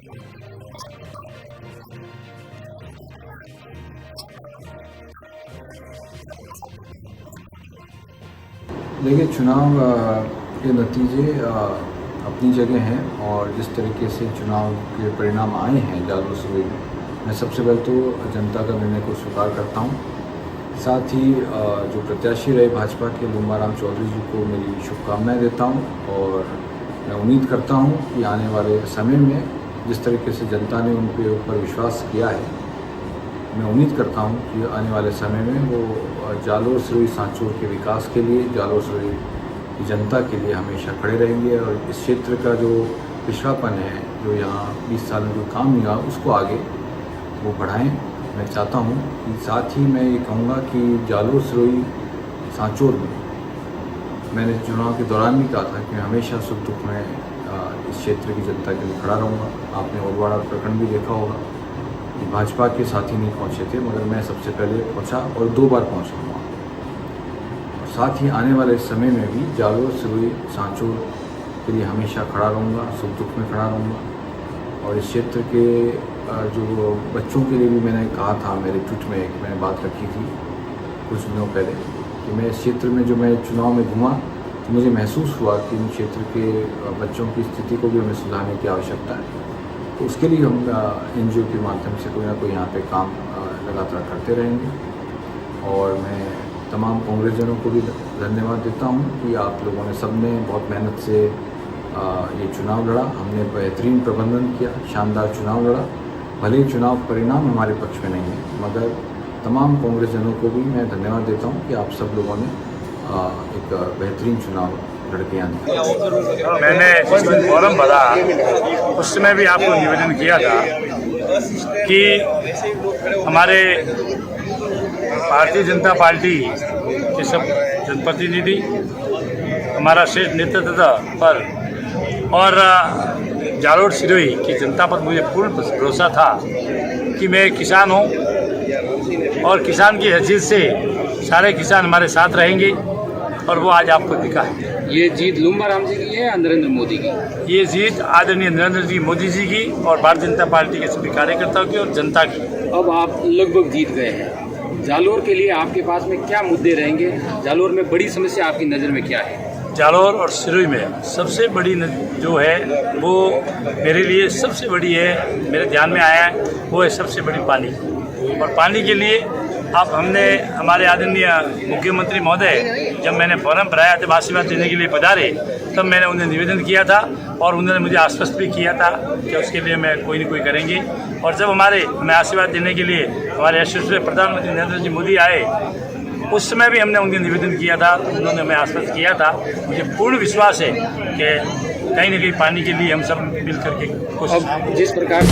देखिए, चुनाव के नतीजे अपनी जगह हैं और जिस तरीके से चुनाव के परिणाम आए हैं जालोर सरोई में, मैं सबसे पहले तो जनता का निर्णय को स्वीकार करता हूं। साथ ही जो प्रत्याशी रहे भाजपा के लुम्बाराम चौधरी जी को मेरी शुभकामनाएं देता हूं और मैं उम्मीद करता हूं कि आने वाले समय में जिस तरीके से जनता ने उनके ऊपर विश्वास किया है, मैं उम्मीद करता हूं कि आने वाले समय में वो जालोर सरोई सांचौर के विकास के लिए, जालोर सरोई की जनता के लिए हमेशा खड़े रहेंगे और इस क्षेत्र का जो पिछड़ापन है, जो यहाँ 20 साल में जो काम नहीं हुआ, उसको आगे वो बढ़ाएं। मैं चाहता हूँ कि साथ ही मैं ये कहूँगा कि जालोर सरोई सांचौर में मैंने चुनाव के दौरान भी कहा था कि मैं हमेशा सुख दुख में इस क्षेत्र की जनता के लिए खड़ा रहूँगा। आपने ओलवाड़ा प्रखंड भी देखा होगा कि भाजपा के साथी नहीं पहुँचे थे, मगर मैं सबसे पहले पहुँचा और 2 बार पहुँचा वहाँ। और साथ ही आने वाले समय में भी जालोर सरोई सांचौर के लिए हमेशा खड़ा रहूँगा, सुख दुख में खड़ा रहूँगा। और इस क्षेत्र के जो बच्चों के लिए भी मैंने कहा था, मेरे ट्वीट में एक मैंने बात रखी थी कुछ दिनों पहले कि मैं इस क्षेत्र में जो मैं चुनाव में घूमा तो मुझे महसूस हुआ कि इन क्षेत्र के बच्चों की स्थिति को भी हमें सुधारने की आवश्यकता है। तो उसके लिए हम NGO के माध्यम से कोई ना कोई यहाँ पे काम लगातार करते रहेंगे। और मैं तमाम कांग्रेसजनों को भी धन्यवाद देता हूँ कि आप लोगों ने सबने बहुत मेहनत से ये चुनाव लड़ा। हमने बेहतरीन प्रबंधन किया, शानदार चुनाव लड़ा। भले ही चुनाव परिणाम हमारे पक्ष में नहीं है, मगर तमाम कांग्रेसजनों को भी मैं धन्यवाद देता हूँ कि आप सब लोगों ने एक बेहतरीन चुनाव लड़के यहाँ दिया। मैंने जिस दिन फॉर्म भरा उस समय भी आपको निवेदन किया था कि हमारे भारतीय जनता पार्टी के सब जनप्रतिनिधि, हमारा श्रेष्ठ नेतृत्व पर और जालोर सरोई की जनता पर मुझे पूर्ण भरोसा था कि मैं किसान हूँ और किसान की हैसियत से सारे किसान हमारे साथ रहेंगे और वो आज आपको दिखा है। ये जीत लुम्बाराम जी की है या नरेंद्र मोदी की? ये जीत आदरणीय नरेंद्र जी मोदी जी की और भारतीय जनता पार्टी के सभी कार्यकर्ताओं की और जनता की। अब आप लगभग जीत गए हैं। जालोर के लिए आपके पास में क्या मुद्दे रहेंगे? जालोर में बड़ी समस्या आपकी नज़र में क्या है? जालोर और सरोई में सबसे बड़ी जो है वो मेरे लिए सबसे बड़ी है, मेरे ध्यान में आया है, वो है सबसे बड़ी पानी। और पानी के लिए अब हमने हमारे आदरणीय मुख्यमंत्री महोदय जब मैंने फॉर्म भराया तब आशीर्वाद देने के लिए पधारे, तब मैंने उन्हें निवेदन किया था और उन्होंने मुझे आश्वस्त भी किया था कि उसके लिए मैं कोई न कोई करेंगे। और जब हमें आशीर्वाद देने के लिए हमारे यशस्वी प्रधानमंत्री नरेंद्र जी मोदी आए, उस समय भी हमने उन्हें निवेदन किया था, तो उन्होंने हमें आश्वस्त किया था। मुझे पूर्ण विश्वास है कि कहीं न कहीं पानी के लिए हम सब मिल करके कोशिश। जिस प्रकार